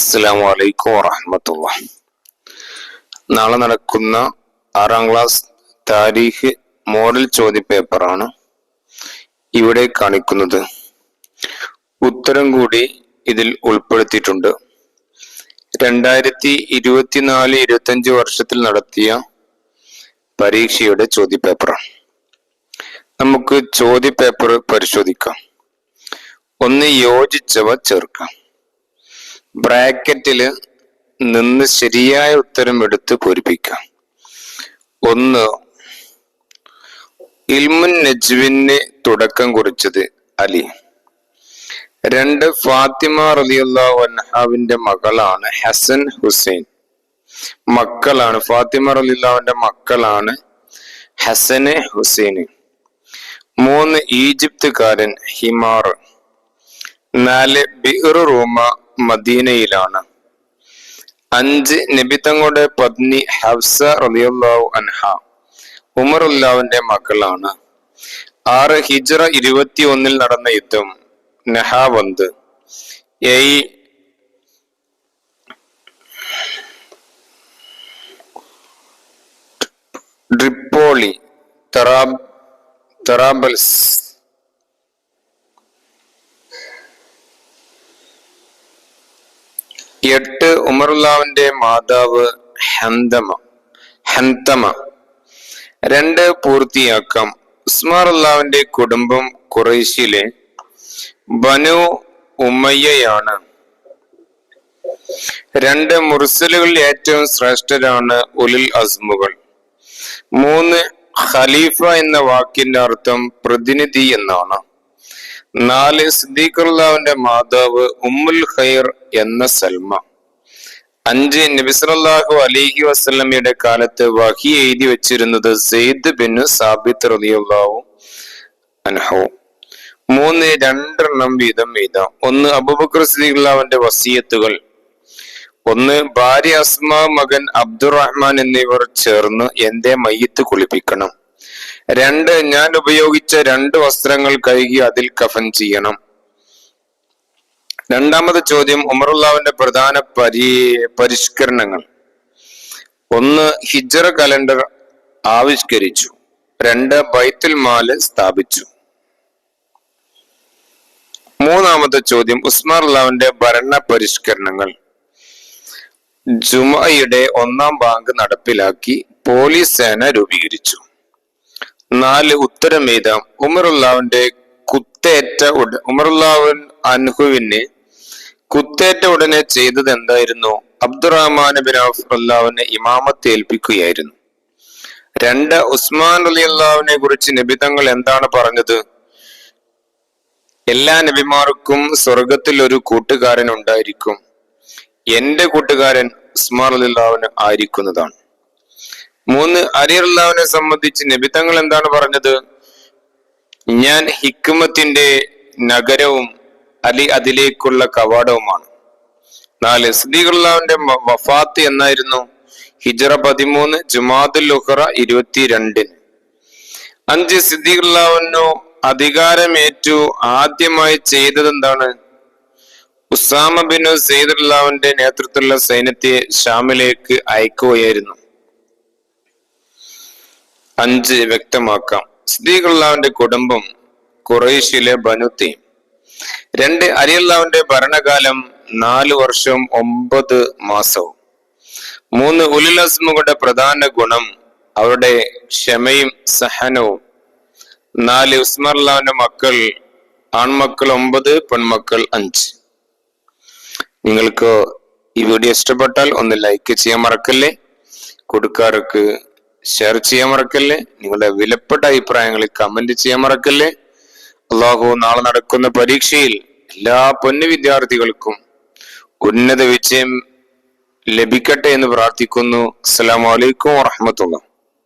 അസ്സലാമു അലൈക്കും വറഹ്മത്തുള്ളാഹി. നാളെ നടക്കുന്ന 6ാം ക്ലാസ് താരീഖ് മോഡൽ ചോദ്യപേപ്പറാണ് ഇവിടെ കാണിക്കുന്നത്. ഉത്തരം കൂടി ഇതിൽ ഉൾപ്പെടുത്തിയിട്ടുണ്ട്. 2024-25 വർഷത്തിൽ നടത്തിയ പരീക്ഷയുടെ ചോദ്യപേപ്പറാണ്. നമുക്ക് ചോദ്യപേപ്പർ പരിശോധിക്കാം. ഒന്ന്, യോജിച്ചവ ചേർക്കാം. ബ്രാക്കറ്റില് നിന്ന് ശരിയായ ഉത്തരം എടുത്ത് പൂരിപ്പിക്കാം. 1, ഇൽമുൻ നജ്വിന് തുടക്കം കുറിച്ചത് അലി. 2, ഫാത്തിമ റളിയല്ലാഹു അൻഹാവിന്റെ മകളാണ് ഹസൻ ഹുസൈൻ. മക്കളാണ് ഫാത്തിമ റളിയല്ലാഹുവിന്റെ മക്കളാണ് ഹസന് ഹുസൈന്. 3, ഈജിപ്തുകാരൻ ഹിമാർ. 4, ബിർ റൂമ മദീനയിലാണ്. 5, നബി തങ്ങളുടെ പത്നി ഹഫ്സ റളിയല്ലാഹു അൻഹ ഉമർ റളിയല്ലാഹുവിന്റെ മകളാണ്. 6, ഹിജ്റ 21 നടന്ന യുദ്ധം നഹാവന്ത്. 7, ട്രിപ്പോളി, തറാബൽസ്. 8, ഉമർ റളിയല്ലാഹുവിന്റെ മാതാവ് ഹന്തമ. 2, പൂർത്തിയാക്കാം. ഉസ്മാൻ റളിയല്ലാഹുവിന്റെ കുടുംബം ഖുറൈശിലെ ബനു ഉമയ്യയാണ്. 2, മുർസലുകളിൽ ഏറ്റവും ശ്രേഷ്ഠരാണ് ഉലുൽ അസ്മുകൾ. 3, ഖലീഫ എന്ന വാക്കിന്റെ അർത്ഥം പ്രതിനിധി എന്നാണ്. 4, സിദ്ദീഖ് റളിയല്ലാഹുവിന്റെ മാതാവ് ഉമ്മുൽ ഖൈർ എന്ന സൽമ. 5, നബി സല്ലല്ലാഹു അലൈഹി വസല്ലമയുടെ കാലത്ത് വഹി എഴുതി വെച്ചിരുന്നത് സെയ്ദ് ബിൻ സാബിത്ത് റളിയല്ലാഹു അൻഹു. 3, 2 വീതം എഴുതാം. 1, അബൂബക്കർ സിദ്ദീഖ് റളിയല്ലാഹുവിന്റെ വസിയത്തുകൾ. 1, ഭാര്യ അസ്മ, മകൻ അബ്ദുറഹ്മാൻ എന്നിവർ ചേർന്ന് എന്റെ മയ്യിത്ത് കുളിപ്പിക്കണം. 2, ഞാൻ ഉപയോഗിച്ച 2 വസ്ത്രങ്ങൾ കഴുകി അതിൽ കഫൻ ചെയ്യണം. 2ാമത് ചോദ്യം, ഉമർ റളിയല്ലാഹുവിന്റെ പ്രധാന പരിഷ്കരണങ്ങൾ. 1, ഹിജ്റ കലണ്ടർ ആവിഷ്കരിച്ചു. 2, ബൈത്തുൽ മാൽ സ്ഥാപിച്ചു. 3ാമത്തെ ചോദ്യം, ഉസ്മാൻ റളിയല്ലാഹുവിന്റെ ഭരണ പരിഷ്കരണങ്ങൾ. ജുമഅയുടെ 1ാം ബാങ്ക് നടപ്പിലാക്കി. പോലീസ് സേന രൂപീകരിച്ചു. 4, ഉത്തരം എഴുതാം. ഉമർ റളിയല്ലാഹു അൻഹുവിന് കുത്തേറ്റ ഉടനെ ചെയ്തത് എന്തായിരുന്നു? അബ്ദുറഹ്മാൻ ബിൻ ഔഫ് റളിയല്ലാഹുവിനെ ഇമാമത്ത് ഏൽപ്പിക്കുകയായിരുന്നു. 2, ഉസ്മാൻ റളിയല്ലാഹുവിനെ കുറിച്ച് നബി തങ്ങൾ എന്താണ് പറഞ്ഞത്? എല്ലാ നബിമാർക്കും സ്വർഗത്തിൽ ഒരു കൂട്ടുകാരൻ ഉണ്ടായിരിക്കും. എന്റെ കൂട്ടുകാരൻ ഉസ്മാൻ റളിയല്ലാഹു ആയിരിക്കുന്നതാണ്. 3, അലി റളിയല്ലാഹുവിനെ സംബന്ധിച്ച് നബി തങ്ങൾ എന്താണ് പറഞ്ഞത്? ഞാൻ ഹിക്മത്തിന്റെ നഗരവും അലി അതിലേക്കുള്ള കവാടവുമാണ്. 4, സിദ്ദീഖ് റളിയല്ലാഹുവിന്റെ വഫാത്ത് എന്നായിരുന്നു? ഹിജ്റ 13 ജുമാദുൽ ഉഖറ 22. 5, സിദ്ദീഖ് റളിയല്ലാഹു അധികാരമേറ്റു ആദ്യമായി ചെയ്തത് എന്താണ്? ഉസാമ ബിൻ സെയ്ദ് റളിയല്ലാഹുവിന്റെ നേതൃത്വത്തിലുള്ള സൈന്യത്തെ ഷാമിലേക്ക് അയക്കുകയായിരുന്നു. 5, വ്യക്തമാക്കാം. സിദ്ദീഖ് റളിയല്ലാഹുവിന്റെ കുടുംബം ഖുറൈശിലെ ബനു തൈം. 2, അലി റളിയല്ലാഹുവിന്റെ ഭരണകാലം 4 വർഷവും 9 മാസവും. 3, ഉലുൽ അസ്മുകളുടെ പ്രധാന ഗുണം അവരുടെ ക്ഷമയും സഹനവും. 4, ഉസ്മാൻ റളിയല്ലാഹുവിന്റെ ആൺമക്കൾ 9, പെൺമക്കൾ 5. നിങ്ങൾക്ക് ഈ വീഡിയോ ഇഷ്ടപ്പെട്ടാൽ ഒന്ന് ലൈക്ക് ചെയ്യാൻ മറക്കല്ലേ. കൊടുക്കാർക്ക് ഷെയർ ചെയ്യാൻ മറക്കല്ലേ. നിങ്ങളുടെ വിലപ്പെട്ട അഭിപ്രായങ്ങൾ കമന്റ് ചെയ്യാൻ മറക്കല്ലേ. അള്ളാഹു നാളെ നടക്കുന്ന പരീക്ഷയിൽ എല്ലാ പൊന്നു വിദ്യാർത്ഥികൾക്കും ഉന്നത വിജയം ലഭിക്കട്ടെ എന്ന് പ്രാർത്ഥിക്കുന്നു. അസ്സലാമു അലൈക്കും വറഹ്മത്തുള്ളാഹി.